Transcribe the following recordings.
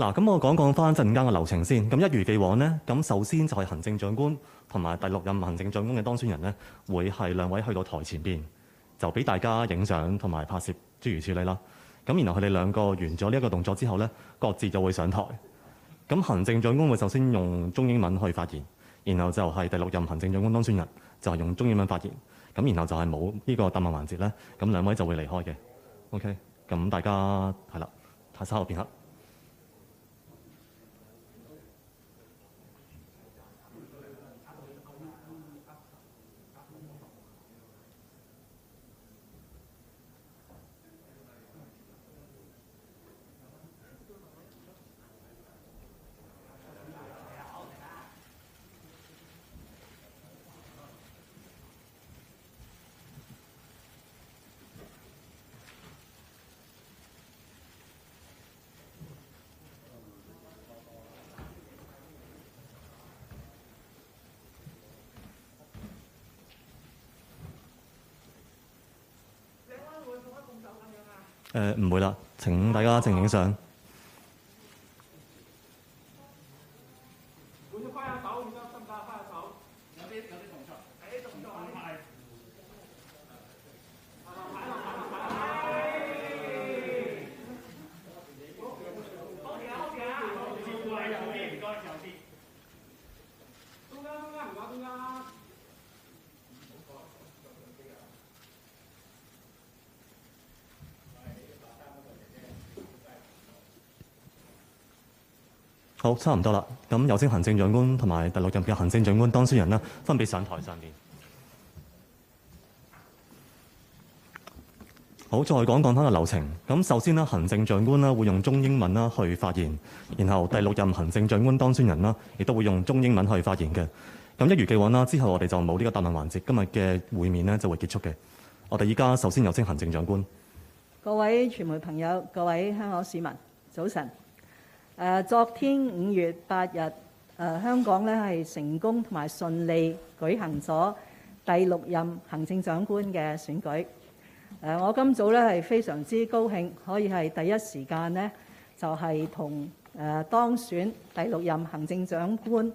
嗱，咁我講翻陣間嘅流程先。咁一如既往呢，咁首先就係行政長官同埋第6任行政長官嘅當選人呢，會係兩位去到台前邊，就俾大家影相同埋拍攝諸如此類啦。咁然後佢哋兩個完咗呢一個動作之後呢，各自就會上台。咁行政長官會首先用中英文去發言，然後就係第6任行政長官當選人就係用中英文發言。咁然後就係冇呢個答問環節咧，咁兩位就會離開嘅。OK，咁大家係啦，稍後片刻。唔會啦，請大家靜影相。好，差唔多啦。咁有請行政長官同埋第6任嘅行政長官當選人啦，分別上台上面。好，再講翻個流程。咁首先呢，行政長官啦會用中英文啦去發言，然後第6任行政長官當選人啦亦都會用中英文去發言嘅。咁一如既往啦，之後我哋就冇呢個答問環節，今日嘅會面呢就會結束嘅。我哋依家首先有請行政長官。各位傳媒朋友，各位香港市民，早晨。昨天5月8日，香港咧係成功同埋順利舉行咗第6任行政長官嘅選舉。我今早咧係非常之高興，可以係第一時間呢就係同當選第6任行政長官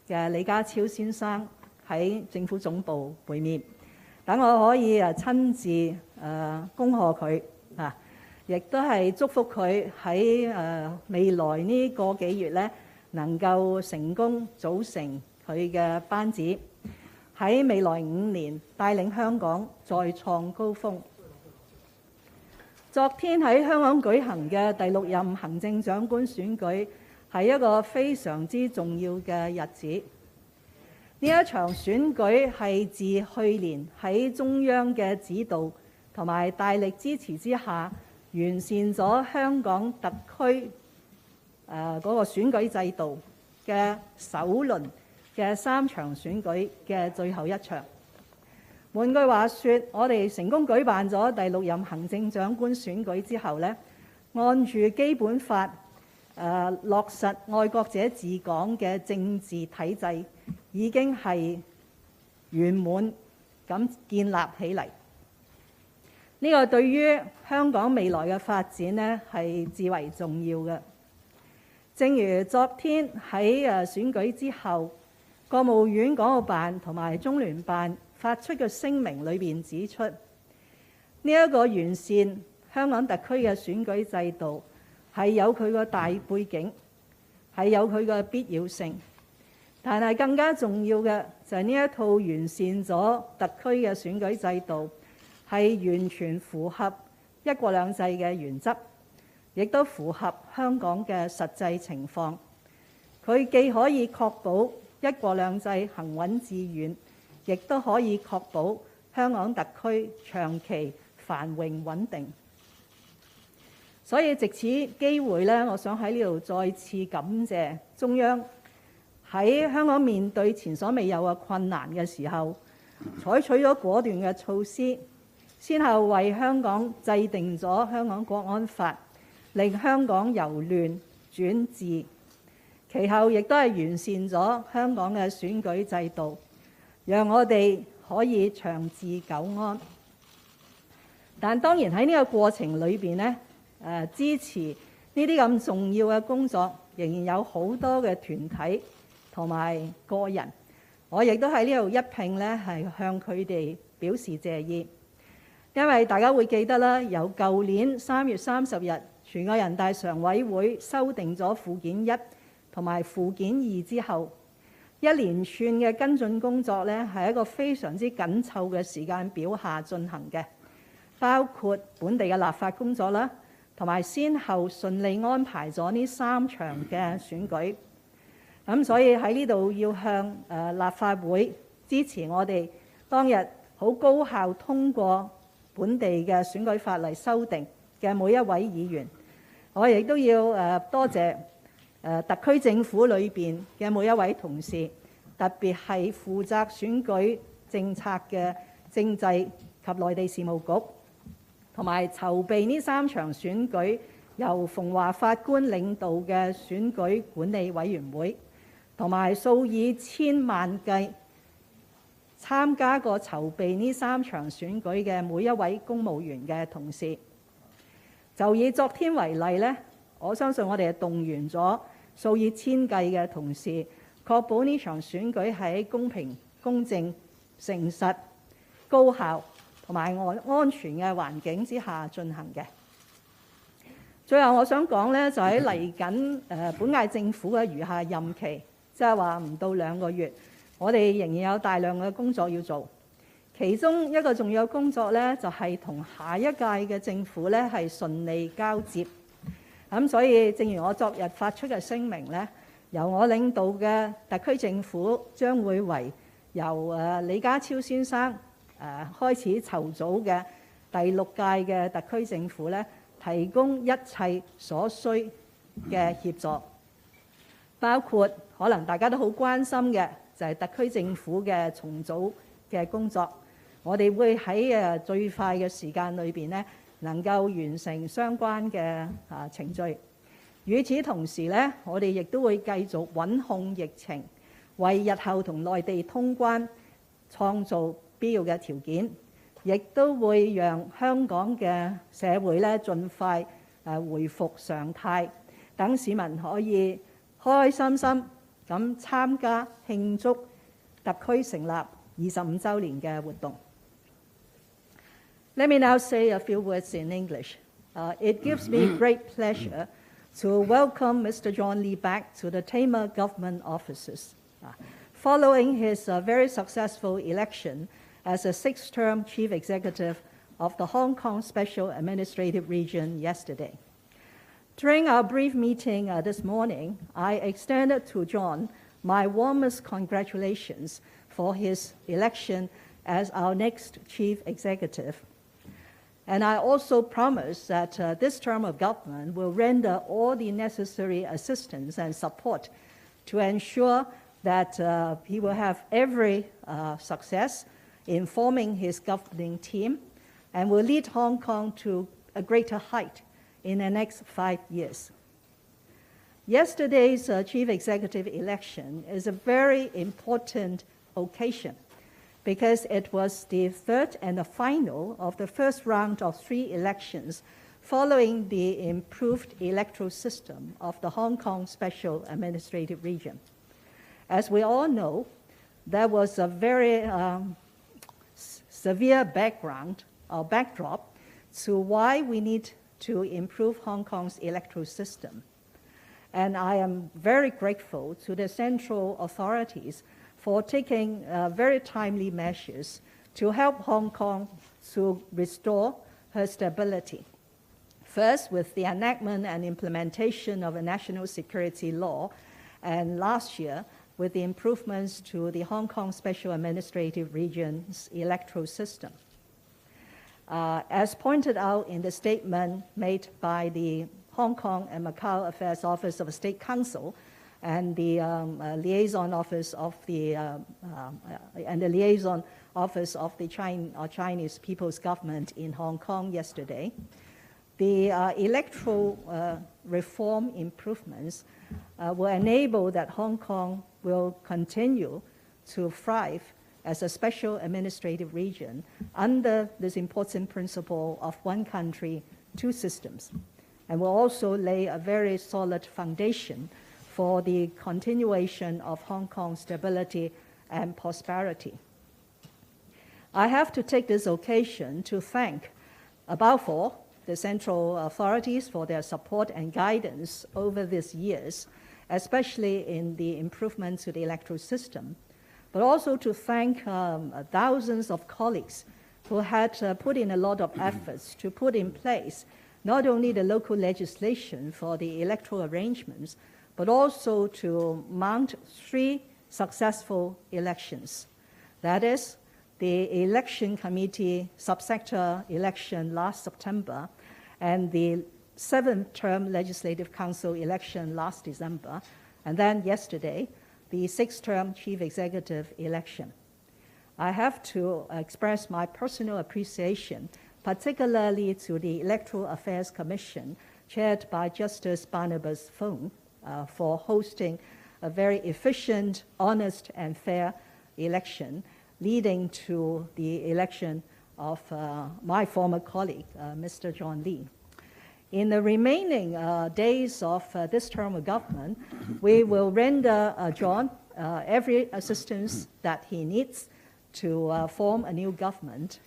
嘅李家超先生喺政府總部會面，等我可以親自恭賀佢啊！亦都係祝福佢喺未來呢個幾月咧，能夠成功組成佢嘅班子，喺未來5年帶領香港再創高峰。昨天喺香港舉行嘅第6任行政長官選舉係一個非常之重要嘅日子。呢一場選舉係自去年喺中央嘅指導同埋大力支持之下，完善咗香港特區嗰個選舉制度嘅首輪嘅3場選舉嘅最後一場。換句話說，我哋成功舉辦咗第6任行政長官選舉之後呢，按住基本法落實愛國者治港嘅政治體制，已經係圓滿咁建立起嚟。呢個對於香港未來嘅發展呢係至為重要嘅。正如昨天喺選舉之後，國務院港澳辦同埋中聯辦發出嘅聲明裏邊指出，呢一個完善香港特區嘅選舉制度係有佢個大背景，係有佢嘅必要性。但係更加重要嘅就係呢一套完善咗特區嘅選舉制度，係完全符合一國兩制嘅原則，亦都符合香港嘅實際情況。佢既可以確保一國兩制行穩致遠，亦都可以確保香港特區長期繁榮穩定。所以藉此機會呢，我想喺呢度再次感謝中央喺香港面對前所未有嘅困難嘅時候，採取咗果斷嘅措施，先後為香港制定咗香港國安法，令香港由亂轉治，其後亦都係完善咗香港嘅選舉制度，讓我哋可以長治久安。但當然喺呢個過程裏邊呢，支持呢啲咁重要嘅工作，仍然有好多嘅團體同埋個人，我亦都喺呢度一併咧係向佢哋表示謝意。因為大家會記得啦，由舊年3月30日全國人大常委會修訂咗附件1同埋附件2之後，一連串嘅跟進工作咧係一個非常之緊湊嘅時間表下進行嘅，包括本地嘅立法工作啦，同埋先後順利安排咗呢3場嘅選舉。咁所以喺呢度要向立法會支持我哋當日好高效通過本地嘅選舉法例修訂嘅每一位議員。我亦都要多謝特區政府裏邊嘅每一位同事，特別係負責選舉政策嘅政制及內地事務局，同埋籌備呢3場選舉由馮華法官領導嘅選舉管理委員會，同埋數以千萬計參加過籌備呢3場選舉嘅每一位公務員嘅同事。就以昨天為例呢，我相信我哋係動員咗數以千計嘅同事，確保呢場選舉喺公平、公正、誠實、高效同埋安全嘅環境之下進行嘅。最後我想講呢，就喺嚟緊本屆政府嘅餘下任期，即係話唔到2個月，我哋仍然有大量嘅工作要做。其中一個重要工作呢，就係同下一屆嘅政府呢係順利交接。咁所以正如我昨日發出嘅聲明呢，由我領導嘅特區政府將會為由李家超先生開始籌組嘅第6屆嘅特區政府呢，提供一切所需嘅協助，包括可能大家都好關心嘅就係特區政府嘅重組嘅工作。我哋會喺最快嘅時間裏邊呢，能夠完成相關嘅程序。與此同時呢，我哋亦都會繼續穩控疫情，為日後同內地通關創造必要嘅條件，亦都會讓香港嘅社會呢盡快回復常態，等市民可以開開心心咁參加慶祝特區成立25週年嘅活動。Let me now say a few words in English. It gives me great pleasure to welcome Mr. John Lee back to the Tamar government offices, following his very successful election as a 6th-term chief executive of the Hong Kong Special Administrative Region yesterday. During our brief meeting this morning, I extended to John my warmest congratulations for his election as our next chief executive. And I also promise that this term of government will render all the necessary assistance and support to ensure that he will have every success in forming his governing team and will lead Hong Kong to a greater height in the next 5 years. Yesterday's chief executive election is a very important occasion because it was the third and the final of the first round of 3 elections following the improved electoral system of the Hong Kong Special Administrative Region. As we all know, there was a very severe backdrop to why we need to improve Hong Kong's electoral system. And I am very grateful to the central authorities for taking very timely measures to help Hong Kong to restore her stability. First, with the enactment and implementation of a national security law, and last year, with the improvements to the Hong Kong Special Administrative Region's electoral system. As pointed out in the statement made by the Hong Kong and Macau Affairs Office of the State Council, and the liaison office of the Chinese People's Government in Hong Kong yesterday, the electoral reform improvements will enable that Hong Kong will continue to thrive as a special administrative region under this important principle of one country, two systems. and will also lay a very solid foundation for the continuation of Hong Kong's stability and prosperity. I have to take this occasion to thank, above all, the central authorities for their support and guidance over these years, especially in the improvement to the electoral system, but also to thank thousands of colleagues who had put in a lot of efforts to put in place not only the local legislation for the electoral arrangements, but also to mount 3 successful elections. That is, the election committee subsector election last September and the 7th term legislative council election last December, and then yesterday, the 6th term chief executive election. I have to express my personal appreciation, particularly to the Electoral Affairs Commission, chaired by Justice Barnabas Fung, for hosting a very efficient, honest, and fair election, leading to the election of my former colleague, Mr. John Lee. In the remaining days of this term of government, we will render John every assistance that he needs to form a new government,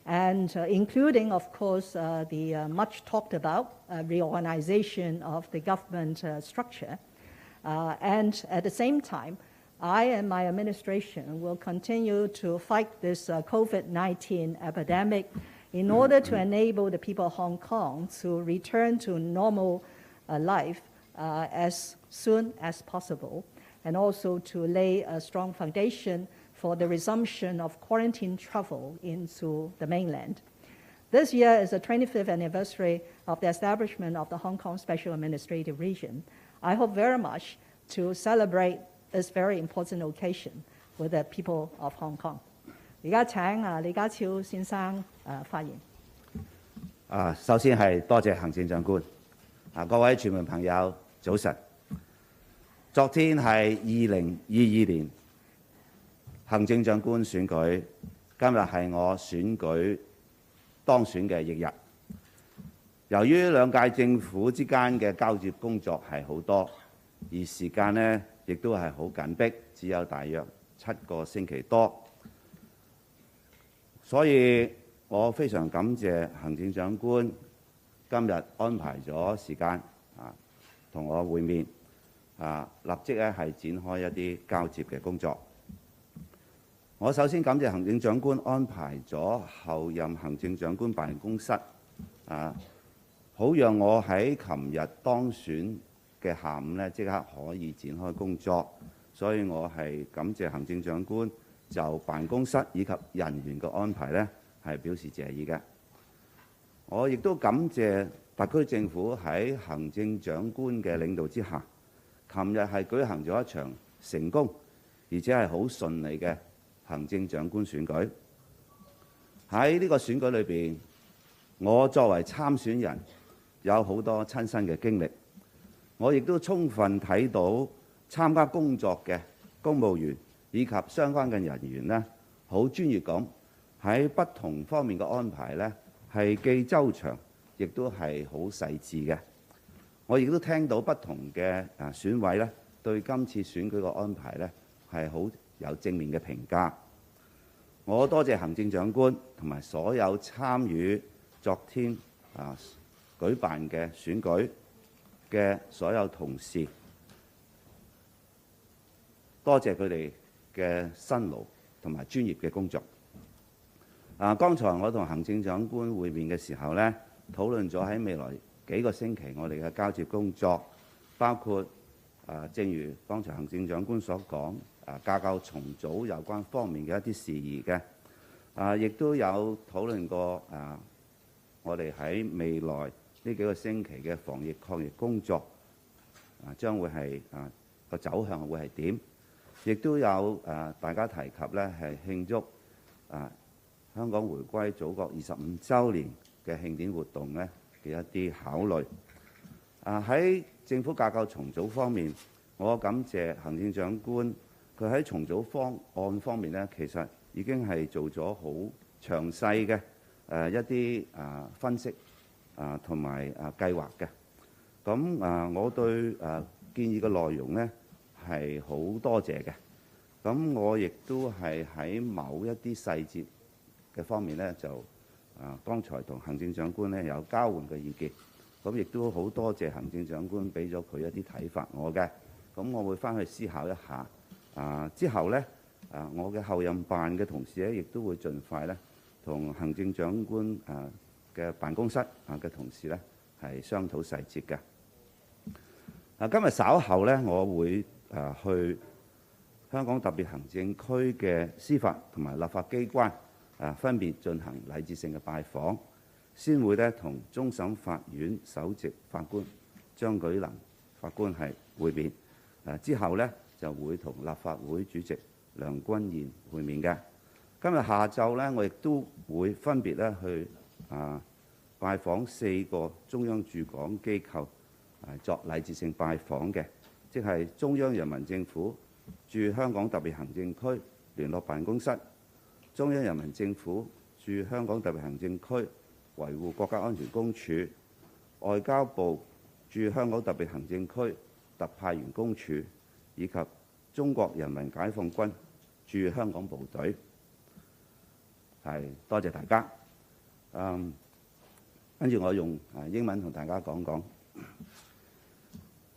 and including, of course, the much talked about reorganization of the government structure. And at the same time, I and my administration will continue to fight this COVID-19 epidemic in order to enable the people of Hong Kong to return to normal life as soon as possible, and also to lay a strong foundation for the resumption of quarantine travel into the mainland. This year is the 25th anniversary of the establishment of the Hong Kong Special Administrative Region. I hope very much to celebrate this very important occasion with the people of Hong Kong. 而家請李家超先生發言。首先係多謝行政長官。各位傳媒朋友，早晨。昨天係2022年行政長官選舉，今日係我選舉當選嘅翌日。由於兩屆政府之間嘅交接工作係好多，而時間呢亦都係好緊迫，只有大約7個星期多，所以我非常感謝行政長官今日安排咗時間同我會面，立即咧係展開一啲交接嘅工作。我首先感謝行政長官安排咗候任行政長官辦公室，好讓我喺琴日當選嘅下午呢即刻可以展開工作，所以我係感謝行政長官就辦公室以及人員嘅安排呢係表示謝意嘅。我亦都感謝特區政府喺行政長官嘅領導之下，琴日係舉行咗一場成功而且係好順利嘅行政長官選舉。喺呢個選舉裏邊，我作為參選人有好多親身嘅經歷，我亦都充分睇到參加工作嘅公務員以及相關嘅人員呢，好專業咁喺不同方面嘅安排呢，係既周詳，亦都係好細緻嘅。我亦都聽到不同嘅選委呢，對今次選舉嘅安排呢，係好有正面嘅評價。我多謝行政長官同埋所有參與昨天舉辦嘅選舉嘅所有同事，多謝佢哋嘅辛勞同埋專業嘅工作。剛才我同行政長官會面嘅時候呢，討論咗喺未來幾個星期我哋嘅交接工作，包括正如剛才行政長官所講，架構重組有關方面嘅一啲事宜嘅，亦都有討論過我哋喺未來呢幾個星期嘅防疫抗疫工作將會係個走向會係點，亦都有大家提及呢係慶祝香港回歸祖國25週年嘅慶典活動呢嘅一啲考慮。喺政府架構重組方面，我感謝行政長官，佢喺重組方案方面呢，其實已經係做咗好詳細嘅一啲分析同埋計劃嘅。我對建議嘅內容呢係好多謝嘅。我亦都係喺某一啲細節嘅方面呢，就剛才同行政長官呢有交換嘅意見。亦都好多謝行政長官俾咗佢一啲睇法我嘅。我會翻去思考一下。之後呢，我嘅後任辦嘅同事呢，亦都會盡快呢同行政長官嘅辦公室嘅同事呢係商討細節嘅。今日稍後呢，我會去香港特別行政區嘅司法同埋立法機關分別進行禮節性嘅拜訪，先會呢同終審法院首席法官張舉能法官係會面。之後呢，就會同立法會主席梁君彥會面嘅。今日下晝呢，我亦都會分別呢去拜訪4個中央駐港機構作禮節性拜訪嘅，即係中央人民政府駐香港特別行政區聯絡辦公室、中央人民政府駐香港特別行政區維護國家安全公署、外交部駐香港特別行政區特派員公署，以及中國人民解放軍駐香港部隊。多謝大家。跟住我用英文同大家講講。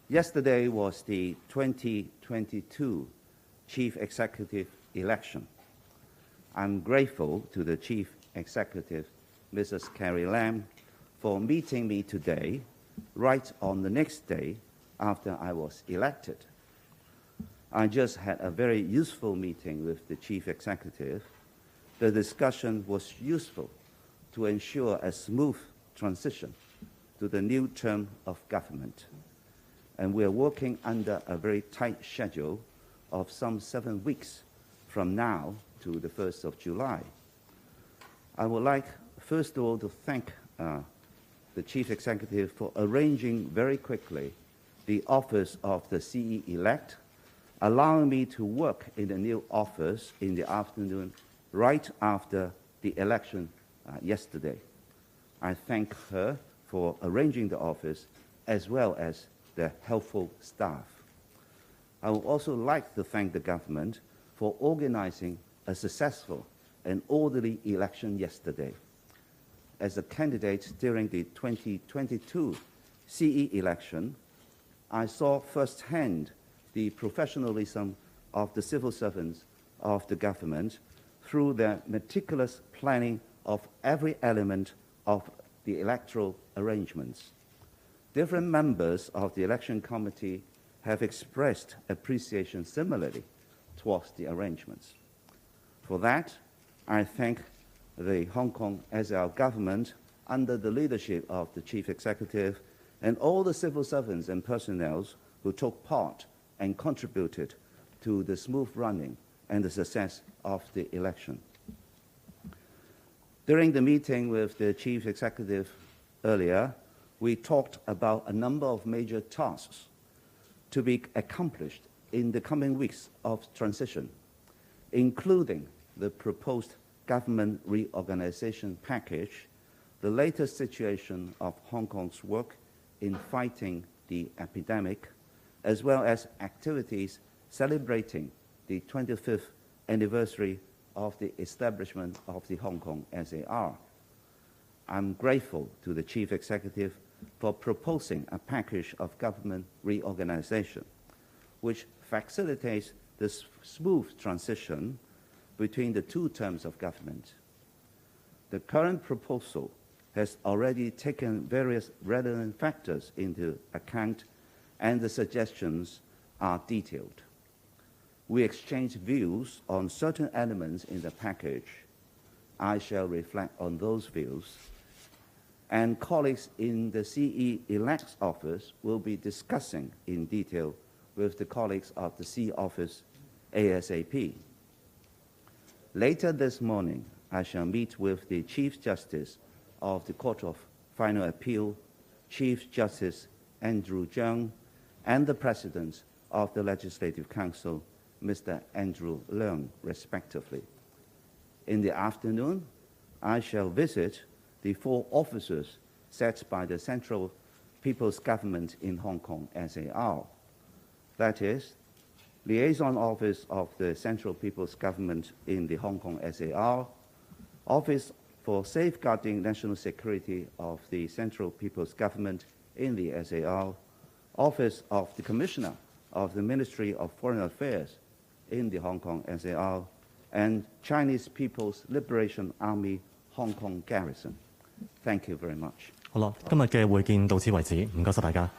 Yesterday was the 2022 Chief Executive election. I'm grateful to the Chief Executive, Mrs. Carrie Lam, for meeting me today, right on the next day after I was elected. I just had a very useful meeting with the Chief Executive. The discussion was useful to ensure a smooth transition to the new term of government. And we are working under a very tight schedule of some 7 weeks from now to the 1st of July. I would like, first of all, to thank the Chief Executive for arranging very quickly the office of the CE-elect, allowing me to work in the new office in the afternoon right after the election yesterday. I thank her for arranging the office as well as the helpful staff. I would also like to thank the government for organizing a successful and orderly election yesterday. As a candidate during the 2022 CE election, I saw firsthand the professionalism of the civil servants of the government through their meticulous planning of every element of the electoral arrangements. Different members of the election committee have expressed appreciation similarly towards the arrangements. For that, I thank the Hong Kong SL government under the leadership of the Chief Executive and all the civil servants and personnel who took part and contributed to the smooth running and the success of the election. During the meeting with the Chief Executive earlier, we talked about a number of major tasks to be accomplished in the coming weeks of transition, including the proposed government reorganization package, the latest situation of Hong Kong's work in fighting the epidemic, as well as activities celebrating the 25th anniversary of the establishment of the Hong Kong SAR. I'm grateful to the Chief Executive for proposing a package of government reorganization, which facilitates the smooth transition between the 2 terms of government. The current proposal has already taken various relevant factors into account, and the suggestions are detailed. We exchanged views on certain elements in the package. I shall reflect on those views, and colleagues in the CE-elect's office will be discussing in detail with the colleagues of the C office ASAP. Later this morning, I shall meet with the Chief Justice of the Court of Final Appeal, Chief Justice Andrew Cheung, and the President of the Legislative Council, Mr. Andrew Leung, respectively. In the afternoon, I shall visit the 4 offices set by the Central People's Government in Hong Kong (SAR). That is, Liaison Office of the Central People's Government in the Hong Kong SAR, Office for Safeguarding National Security of the Central People's Government in the SAR, Office of the Commissioner of the Ministry of Foreign Affairs in the Hong Kong SAR, and Chinese People's Liberation Army Hong Kong Garrison. Thank you very much. 好啦，今日嘅會見到此為止，唔該晒大家。